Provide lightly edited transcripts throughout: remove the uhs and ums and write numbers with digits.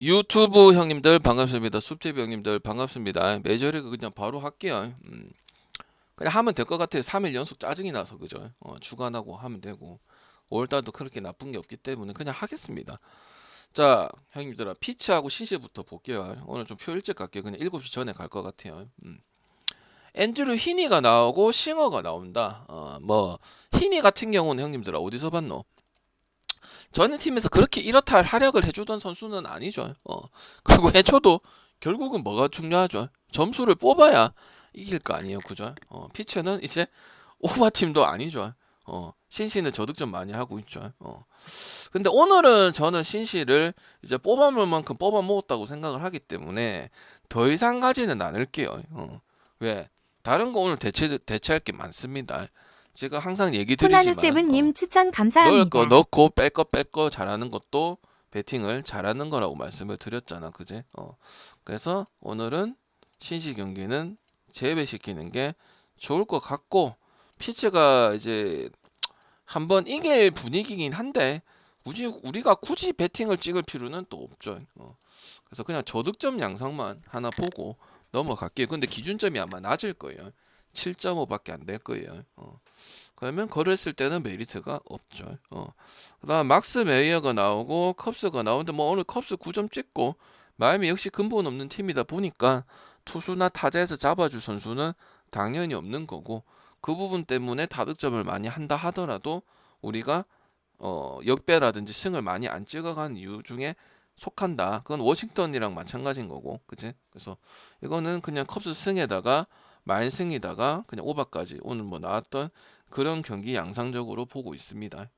유튜브 형님들 반갑습니다. 숲TV 형님들 반갑습니다. 메이저리그 그냥 바로 할게요. 그냥 하면 될 것 같아요. 3일 연속 짜증이 나서 그죠? 주간하고 하면 되고 5월달도 그렇게 나쁜 게 없기 때문에 그냥 하겠습니다. 자, 형님들아 피치하고 신시부터 볼게요. 오늘 좀 표 일찍 갈게요. 그냥 7시 전에 갈 것 같아요. 앤드류 히니가 나오고 싱어가 나온다. 뭐 히니 같은 경우는 형님들아 어디서 봤노? 저는 팀에서 그렇게 이렇다 할 활약을 해주던 선수는 아니죠. 그리고 해줘도 결국은 뭐가 중요하죠? 점수를 뽑아야 이길 거 아니에요, 그죠? 피처는 이제 오버팀도 아니죠. 신시는 저득점 많이 하고 있죠. 근데 오늘은 저는 신시를 이제 뽑아먹을 만큼 뽑아먹었다고 생각을 하기 때문에 더 이상 가지는 않을게요. 왜? 다른 거 오늘 대체할 게 많습니다. 제가 항상 얘기 드리지만, 호나누세븐님 추천 넣을 거 감사합니다. 넣고 뺄 거 잘하는 것도 배팅을 잘하는 거라고 말씀을 드렸잖아, 그제? 그래서 오늘은 신시 경기는 재배시키는 게 좋을 것 같고 피치가 이제 한번 이길 분위기긴 한데 우리가 굳이 배팅을 찍을 필요는 또 없죠. 그래서 그냥 저득점 양상만 하나 보고 넘어갈게요. 근데 기준점이 아마 낮을 거예요. 7.5밖에 안 될 거예요. 그러면 걸었을 때는 메리트가 없죠. 그다음 막스 메이어가 나오고 컵스가 나오는데 뭐 오늘 컵스 9점 찍고 마이애미 역시 근본 없는 팀이다 보니까 투수나 타자에서 잡아줄 선수는 당연히 없는 거고 그 부분 때문에 다득점을 많이 한다 하더라도 우리가 역배라든지 승을 많이 안 찍어간 이유 중에 속한다. 그건 워싱턴이랑 마찬가지인 거고, 그치? 그래서 이거는 그냥 컵스 승에다가 만승이다가 그냥 오바까지 오늘 뭐 나왔던 그런 경기 양상적으로 보고 있습니다.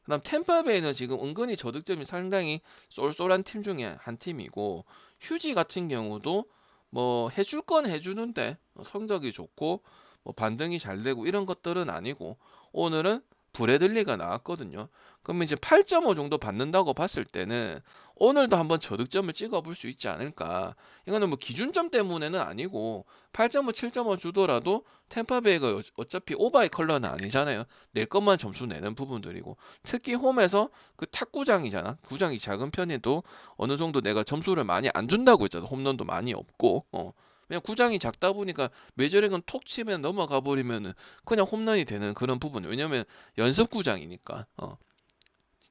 그다음 템파베이는 지금 은근히 저득점이 상당히 쏠쏠한 팀 중에 한 팀이고 휴지 같은 경우도 뭐 해줄 건 해주는데 성적이 좋고 뭐 반등이 잘 되고 이런 것들은 아니고 오늘은 브래들리가 나왔거든요. 그러면 이제 8.5 정도 받는다고 봤을 때는 오늘도 한번 저득점을 찍어볼 수 있지 않을까. 이거는 뭐 기준점 때문에는 아니고 8.5, 7.5 주더라도 템파베이가 어차피 오바의 컬러는 아니잖아요. 낼 것만 점수 내는 부분들이고 특히 홈에서 그 탁구장이잖아. 구장이 작은 편에도 어느 정도 내가 점수를 많이 안 준다고 했잖아. 홈런도 많이 없고. 그냥 구장이 작다 보니까 메이저리그는 톡 치면 넘어가 버리면은 그냥 홈런이 되는 그런 부분. 왜냐면 연습 구장이니까.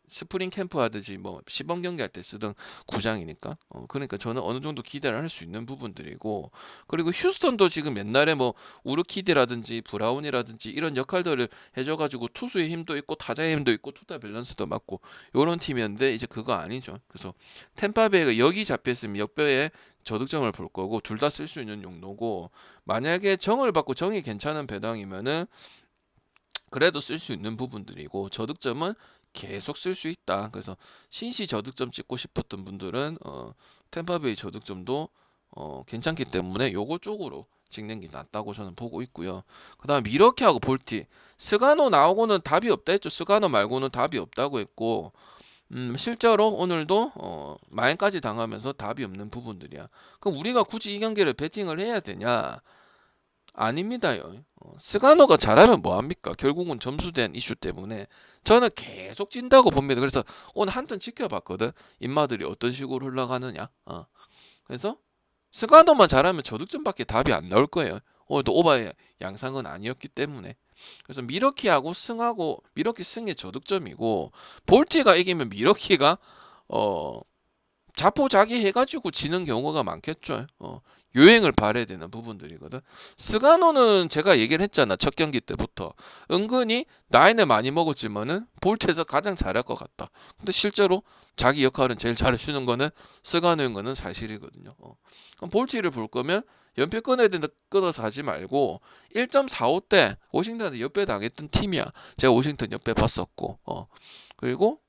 스프링 캠프 하듯이 뭐 시범 경기할 때 쓰던 구장이니까 그러니까 저는 어느 정도 기대를 할 수 있는 부분들이고 그리고 휴스턴도 지금 옛날에 뭐 우르키드라든지 브라운이라든지 이런 역할들을 해줘가지고 투수의 힘도 있고 타자의 힘도 있고 투타 밸런스도 맞고 요런 팀이었는데 이제 그거 아니죠. 그래서 템파베이가 여기 잡혔으면 역배에 저득점을 볼 거고 둘 다 쓸 수 있는 용도고 만약에 정을 받고 정이 괜찮은 배당이면은 그래도 쓸 수 있는 부분들이고 저득점은 계속 쓸 수 있다. 그래서 신시 저득점 찍고 싶었던 분들은 템파베이 저득점도 괜찮기 때문에 요거 쪽으로 찍는 게 낫다고 저는 보고 있고요. 그다음 미러키하고 볼티 스가노 나오고는 답이 없다 했죠. 스가노 말고는 답이 없다고 했고 실제로 오늘도 마인까지 당하면서 답이 없는 부분들이야. 그럼 우리가 굳이 이 경기를 배팅을 해야 되냐? 아닙니다요. 스가노가 잘하면 뭐합니까? 결국은 점수된 이슈 때문에 저는 계속 진다고 봅니다. 그래서 오늘 한 턴 지켜봤거든. 인마들이 어떤 식으로 흘러가느냐. 그래서 스가노만 잘하면 저득점밖에 답이 안 나올 거예요. 오늘도 오바의 양상은 아니었기 때문에. 그래서 미러키하고 승하고 미러키 승의 저득점이고 볼티가 이기면 미러키가 어 자포자기 해가지고 지는 경우가 많겠죠. 유행을 발해야 되는 부분들이거든. 스가노는 제가 얘기를 했잖아. 첫 경기 때부터. 은근히 나이는 많이 먹었지만은 볼트에서 가장 잘할 것 같다. 근데 실제로 자기 역할은 제일 잘해주는 거는 스가노인 거는 사실이거든요. 그럼 볼트를 볼 거면 연필 끊어야 된다 끊어서 하지 말고 1.45 때 워싱턴한테 역배 당했던 팀이야. 제가 워싱턴 역배 봤었고. 그리고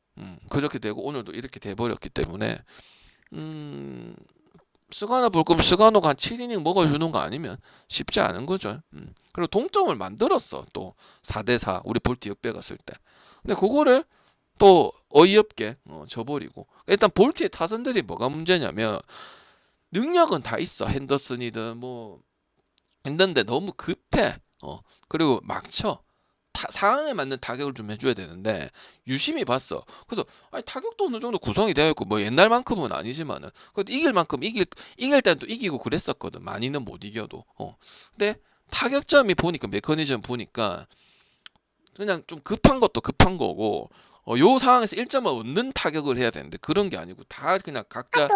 그렇게 되고 오늘도 이렇게 돼버렸기 때문에 음, 스가노 볼 거면 스가노가 한 7이닝 먹어주는 거 아니면 쉽지 않은 거죠. 그리고 동점을 만들었어. 또 4대4 우리 볼트 역배 갔을 때. 근데 그거를 또 어이없게 져버리고 일단 볼트의 타선들이 뭐가 문제냐면 능력은 다 있어. 핸더슨이든 뭐 했는데 너무 급해. 그리고 막 쳐. 상황에 맞는 타격을 좀 해줘야 되는데 유심히 봤어. 그래서 아니, 타격도 어느 정도 구성이 되어 있고 뭐 옛날만큼은 아니지만은 그래도 이길 만큼 이길 때는 또 이기고 그랬었거든. 많이는 못 이겨도. 근데 타격점이 보니까 메커니즘 보니까 그냥 좀 급한 것도 급한 거고 요 상황에서 1점을 얻는 타격을 해야 되는데 그런 게 아니고 다 그냥 각자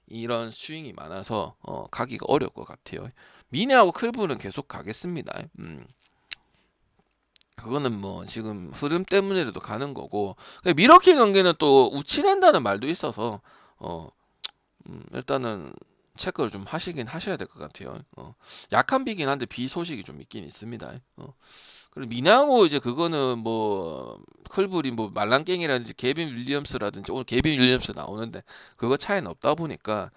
이런 스윙이 많아서 가기가 어려울 것 같아요. 미네하고 클브는 계속 가겠습니다. 그거는 뭐 지금 흐름 때문에라도 가는 거고 미러키 경기는 또 우치된다는 말도 있어서 일단은 체크를 좀 하시긴 하셔야 될 것 같아요. 약한 비긴 한데 비 소식이 좀 있긴 있습니다. 그리고 미나고 이제 그거는 뭐 클브리 뭐 말랑깽이라든지 개빈 윌리엄스라든지 오늘 개빈 윌리엄스 나오는데 그거 차이는 없다 보니까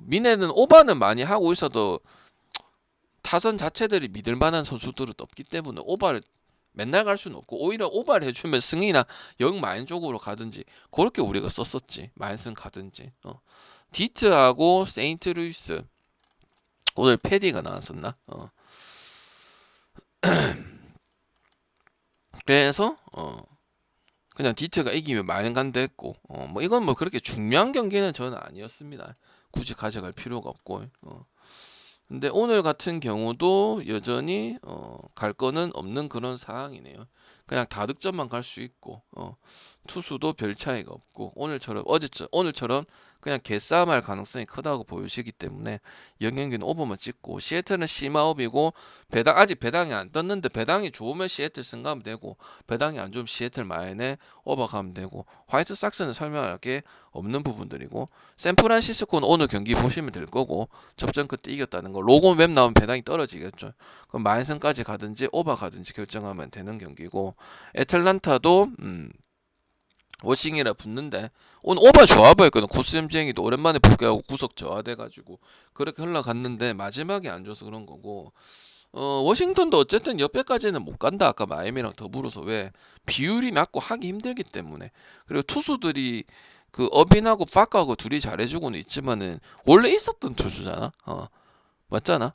미네는 오바는 많이 하고 있어도 타선 자체들이 믿을 만한 선수들은 없기 때문에 오바를 맨날 갈 수는 없고 오히려 오바를 해주면 승이나 영 마인 쪽으로 가든지 그렇게 우리가 썼었지. 마인슨 가든지. 디트하고 세인트루이스 오늘 패디가 나왔었나? 그래서 그냥 디트가 이기면 마인 간다 했고 뭐 이건 뭐 그렇게 중요한 경기는 저는 아니었습니다. 굳이 가져갈 필요가 없고 근데 오늘 같은 경우도 여전히 갈 거는 없는 그런 상황이네요. 그냥 다득점만 갈 수 있고 투수도 별 차이가 없고 오늘처럼 그냥 개싸움할 가능성이 크다고 보여지기 때문에 영경기는 오버만 찍고 시애틀은 시마업이고 아직 배당이 안 떴는데 배당이 좋으면 시애틀 승가하면 되고 배당이 안 좋으면 시애틀 마인에 오버 가면 되고 화이트삭스는 설명할 게 없는 부분들이고 샌프란시스코는 오늘 경기 보시면 될 거고 접전 끝에 이겼다는 거 로건 웹 나오면 배당이 떨어지겠죠. 그럼 마인승까지 가든지 오버 가든지 결정하면 되는 경기고 애틀란타도 워싱이라 붙는데 오늘 오버 좋아 보였거든. 코스염쟁이도 오랜만에 복귀하고 구석 저하돼가지고 그렇게 흘러갔는데 마지막에 안 줘서 그런 거고 워싱턴도 어쨌든 옆에까지는 못 간다. 아까 마이애미랑 더불어서 왜 비율이 낮고 하기 힘들기 때문에 그리고 투수들이 그 어빈하고 파카하고 둘이 잘해주고는 있지만은 원래 있었던 투수잖아. 맞잖아.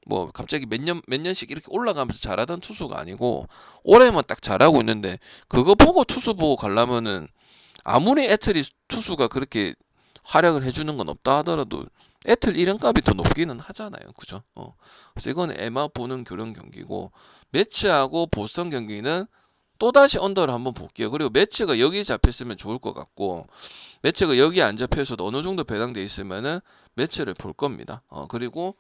뭐 갑자기 몇 년씩 이렇게 올라가면서 잘하던 투수가 아니고 올해만 딱 잘하고 있는데 그거 보고 투수 보고 가려면은 아무리 애틀이 투수가 그렇게 활약을 해주는 건 없다 하더라도 애틀 이름값이 더 높기는 하잖아요. 그죠? 그래서 이건 에마 보는 그런 경기고 매치하고 보스턴 경기는 또다시 언더를 한번 볼게요. 그리고 매치가 여기 잡혔으면 좋을 것 같고 매치가 여기 안 잡혀서도 어느 정도 배당돼 있으면은 매치를 볼 겁니다. 그리고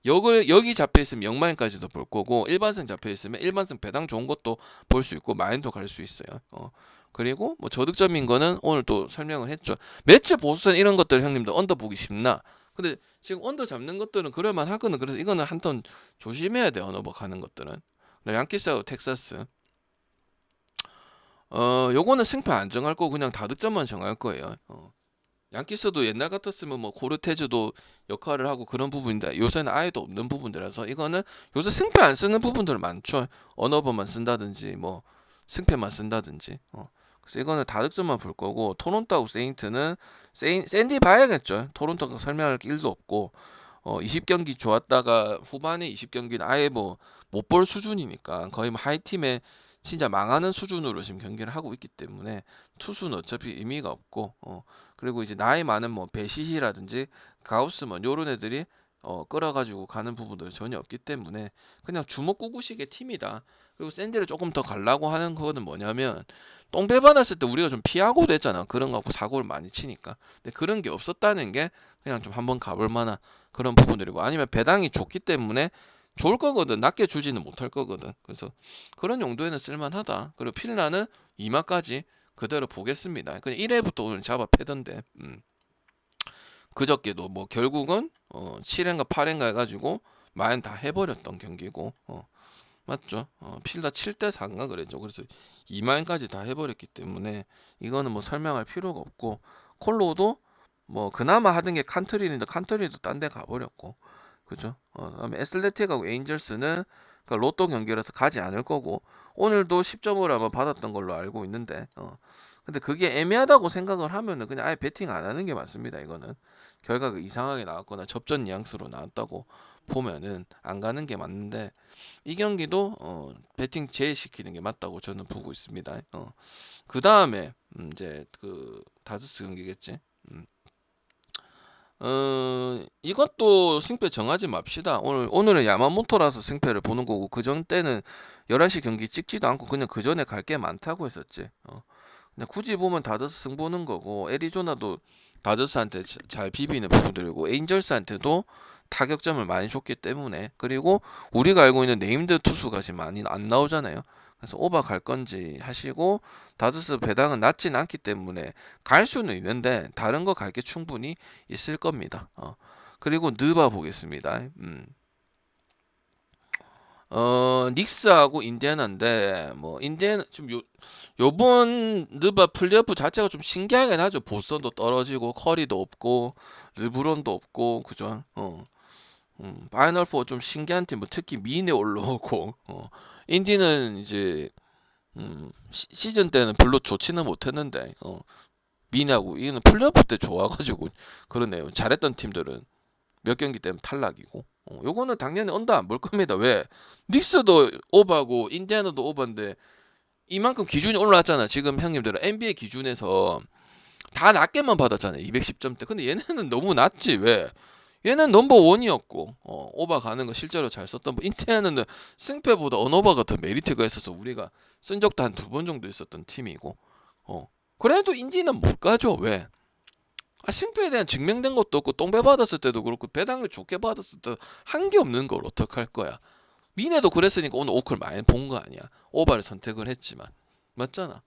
여기 잡혀 있으면 영마인까지도 볼 거고 일반승 잡혀 있으면 일반승 배당 좋은 것도 볼 수 있고 마인도 갈 수 있어요. 그리고 뭐 저득점인 거는 오늘 또 설명을 했죠. 매치 보수선 이런 것들 형님들 언더 보기 쉽나? 근데 지금 언더 잡는 것들은 그럴만 하거든. 그래서 이거는 한 턴 조심해야 돼. 언더 가는 것들은. 양키스하고 텍사스. 요거는 승패 안 정할 거고 그냥 다득점만 정할 거예요. 양키스도 옛날 같았으면 뭐 고르테즈도 역할을 하고 그런 부분인데 요새는 아예도 없는 부분들이라서 이거는 요새 승패 안 쓰는 부분들 많죠. 언어버만 쓴다든지 뭐 승패만 쓴다든지. 그래서 이거는 다득점만 볼 거고 토론토하고 세인트는 샌디 봐야겠죠. 토론토가 설명할 길도 없고 20경기 좋았다가 후반에 20경기는 아예 뭐 못 볼 수준이니까 거의 뭐 하이팀에 진짜 망하는 수준으로 지금 경기를 하고 있기 때문에 투수는 어차피 의미가 없고 그리고 이제 나이 많은 뭐 베시시라든지 가우스먼 요런 애들이 끌어가지고 가는 부분들 전혀 없기 때문에 그냥 주먹구구식의 팀이다. 그리고 샌디를 조금 더 가려고 하는 거는 뭐냐면 똥배 받았을 때 우리가 좀 피하고도 했잖아. 그런 거 갖고 사고를 많이 치니까. 근데 그런 게 없었다는 게 그냥 좀 한번 가볼 만한 그런 부분들이고 아니면 배당이 좋기 때문에 좋을 거거든. 낮게 주지는 못할 거거든. 그래서 그런 용도에는 쓸만하다. 그리고 필라는 2마까지 그대로 보겠습니다. 그냥 1회부터 오늘 잡아 패던데 그저께도 뭐 결국은 7회인가 8회인가 해가지고 마인 다 해버렸던 경기고 맞죠? 필라 7대 4인가 그랬죠. 그래서 2마인까지 다 해버렸기 때문에 이거는 뭐 설명할 필요가 없고 콜로도 뭐 그나마 하던 게 칸트리인데 칸트리도 딴 데 가버렸고 그죠? 그다음에 애슬레틱하고 에인절스는 그러니까 로또 경기라서 가지 않을 거고 오늘도 10점을 아마 받았던 걸로 알고 있는데 근데 그게 애매하다고 생각을 하면은 그냥 아예 배팅 안 하는 게 맞습니다. 이거는 결과가 이상하게 나왔거나 접전 뉘앙스로 나왔다고 보면은 안 가는 게 맞는데 이 경기도 배팅 제외시키는 게 맞다고 저는 보고 있습니다. 그 다음에 이제 그 다저스 경기겠지. 이것도 승패 정하지 맙시다. 오늘은 야마모토라서 승패를 보는 거고 그전 때는 11시 경기 찍지도 않고 그냥 그 전에 갈 게 많다고 했었지. 그냥 굳이 보면 다저스 승 보는 거고 애리조나도 다저스한테 잘 비비는 부분들이고 에인절스한테도 타격점을 많이 줬기 때문에 그리고 우리가 알고 있는 네임드 투수가 지금 많이 안 나오잖아요. 그래서 오바 갈 건지 하시고 다저스 배당은 낮진 않기 때문에 갈 수는 있는데 다른 거 갈 게 충분히 있을 겁니다. 그리고 느바 보겠습니다. 닉스하고 인디애나인데 뭐 인디애나 지금 요번 느바 플레이오프 자체가 좀 신기하긴 하죠. 보스턴도 떨어지고 커리도 없고 르브론도 없고 그죠? 파이널 4 좀 신기한 팀, 뭐 특히 미네 올라오고 인디는 이제 시즌 때는 별로 좋지는 못했는데 미네하고 이는 플레이오프 때 좋아가지고 그러네요. 잘했던 팀들은 몇 경기 때문에 탈락이고 요거는 당연히 언더 안 볼 겁니다. 왜? 닉스도 오버고 인디애나도 오버인데 이만큼 기준이 올라왔잖아. 지금 형님들은 NBA 기준에서 다 낮게만 받았잖아요. 210점대. 근데 얘네는 너무 낮지. 왜? 얘는 넘버 원이었고 오버 가는 거 실제로 잘 썼던 인디애나는 승패보다 언오버가 더 메리트가 있어서 우리가 쓴 적도 한 2번 정도 있었던 팀이고 그래도 인디는 못 가죠. 왜? 승패에 대한 증명된 것도 없고 똥배 받았을 때도 그렇고 배당을 좋게 받았을 때도 한 게 없는 걸 어떡할 거야. 미네도 그랬으니까 오늘 오클 많이 본 거 아니야. 오바를 선택을 했지만 맞잖아.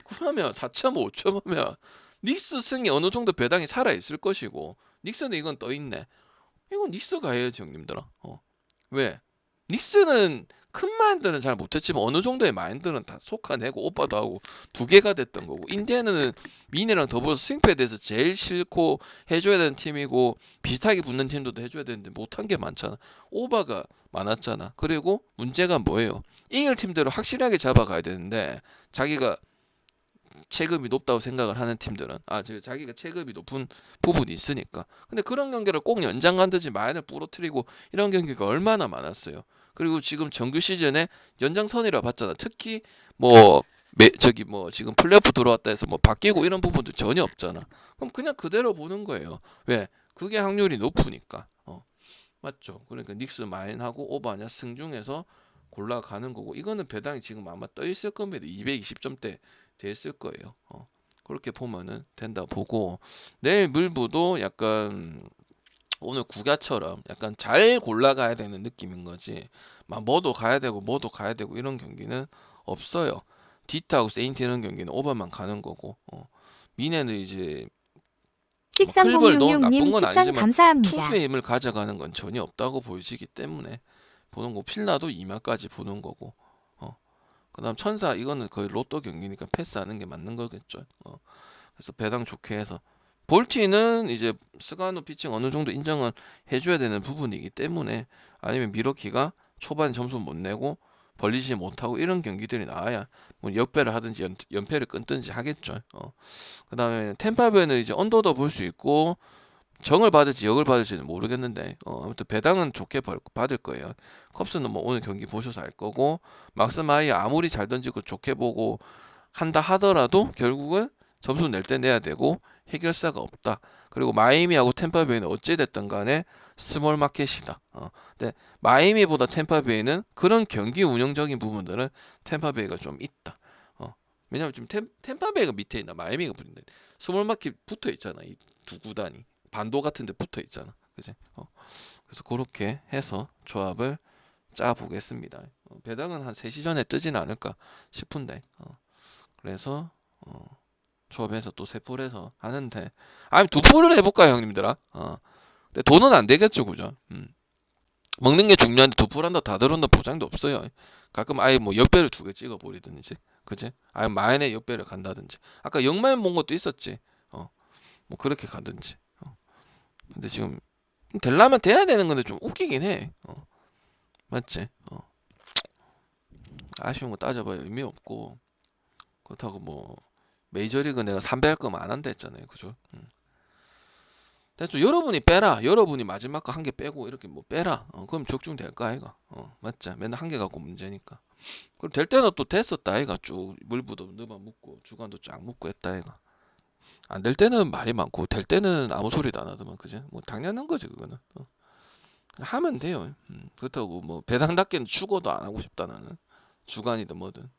그러면 4.5, 5.5면 닉스 승이 어느 정도 배당이 살아 있을 것이고 닉스는 이건 떠 있네. 이건 닉스가 해야지 형님들아. 왜? 닉스는 큰 마인드는 잘 못했지만 어느 정도의 마인드는 다 속아내고 오빠도 하고 두 개가 됐던 거고 인디애나는 미네랑 더불어서 승패에 대해서 제일 싫고 해줘야 되는 팀이고 비슷하게 붙는 팀도 해줘야 되는데 못한 게 많잖아. 오바가 많았잖아. 그리고 문제가 뭐예요? 이길 팀들을 확실하게 잡아가야 되는데 자기가 체급이 높다고 생각을 하는 팀들은 자기가 체급이 높은 부분이 있으니까. 근데 그런 경기를 꼭 연장 간듯이 마인을 부러뜨리고 이런 경기가 얼마나 많았어요. 그리고 지금 정규 시즌에 연장선이라 봤잖아. 특히 지금 플레이오프 들어왔다 해서 뭐 바뀌고 이런 부분도 전혀 없잖아. 그럼 그냥 그대로 보는 거예요. 왜? 그게 확률이 높으니까. 맞죠? 그러니까 닉스 마인하고 오바냐 승 중에서 골라가는 거고 이거는 배당이 지금 아마 떠 있을 겁니다. 220점대 됐을 거예요. 그렇게 보면은 된다 보고 내일 물부도 약간 오늘 구야처럼 약간 잘 골라가야 되는 느낌인 거지. 막 뭐도 가야 되고 뭐도 가야 되고 이런 경기는 없어요. 디트하고 세인트 이런 경기는 오버만 가는 거고. 미네는 이제 뭐 클벌도 나쁜 13066님 건 추천 아니지만 감사합니다. 투수의 힘을 가져가는 건 전혀 없다고 보여지기 때문에 보는 거. 필라도 2마까지 보는 거고. 그다음 천사 이거는 거의 로또 경기니까 패스하는 게 맞는 거겠죠. 그래서 배당 좋게 해서 볼티는 이제 스가노 피칭 어느 정도 인정을 해줘야 되는 부분이기 때문에 아니면 미러키가 초반 점수 못 내고 벌리지 못하고 이런 경기들이 나와야 뭐 역배를 하든지 연패를 끊든지 하겠죠. 그다음에 템파베는 이제 언더도 볼 수 있고 정을 받을지 역을 받을지는 모르겠는데 아무튼 배당은 좋게 받을 거예요. 컵스는 뭐 오늘 경기 보셔서 알 거고 막스 마이 아무리 잘 던지고 좋게 보고 한다 하더라도 결국은 점수 낼 때 내야 되고 해결사가 없다. 그리고 마이애미하고 템파베이는 어찌됐든 간에 스몰 마켓이다. 근데 마이애미보다 템파베이는 그런 경기 운영적인 부분들은 템파베이가 좀 있다. 왜냐면 지금 템파베이가 밑에 있나 마이애미가 붙는데 스몰 마켓 붙어 있잖아. 이 두 구단이. 반도 같은 데 붙어 있잖아. 그지? 그래서 그렇게 해서 조합을 짜 보겠습니다. 배당은 한 3시 전에 뜨진 않을까 싶은데. 그래서 조합해서 또 세풀해서 하는데 아니 두 풀을 해볼까요 형님들아? 근데 돈은 안 되겠죠 그죠? 먹는 게 중요한데 두 풀 한다 다 들어온다 보장도 없어요. 가끔 아예 뭐 역배를 2개 찍어 버리든지 그지? 아예 마인에 역배를 간다든지 아까 역마인 본 것도 있었지. 뭐 그렇게 가든지. 근데 지금 되려면 돼야 되는 건데 좀 웃기긴 해. 맞지? 아쉬운 거 따져봐야 의미 없고 그렇다고 뭐 메이저리그 내가 300 할 거면 안 한다 했잖아요. 그죠? 대충 여러분이 빼라. 여러분이 마지막 거 한 개 빼고 이렇게 뭐 빼라. 그럼 적중 될까 아이가? 맞지? 맨날 한 개 갖고 문제니까. 그럼 될 때는 또 됐었다 아이가. 쭉 물부도 넣어 묻고 주간도 쫙 묻고 했다 아이가. 안 될 때는 말이 많고 될 때는 아무 소리도 안 하더만 그지? 뭐 당연한 거지 그거는. 하면 돼요. 그렇다고 뭐 배당답게는 축구도 안 하고 싶다 나는. 주간이든 뭐든.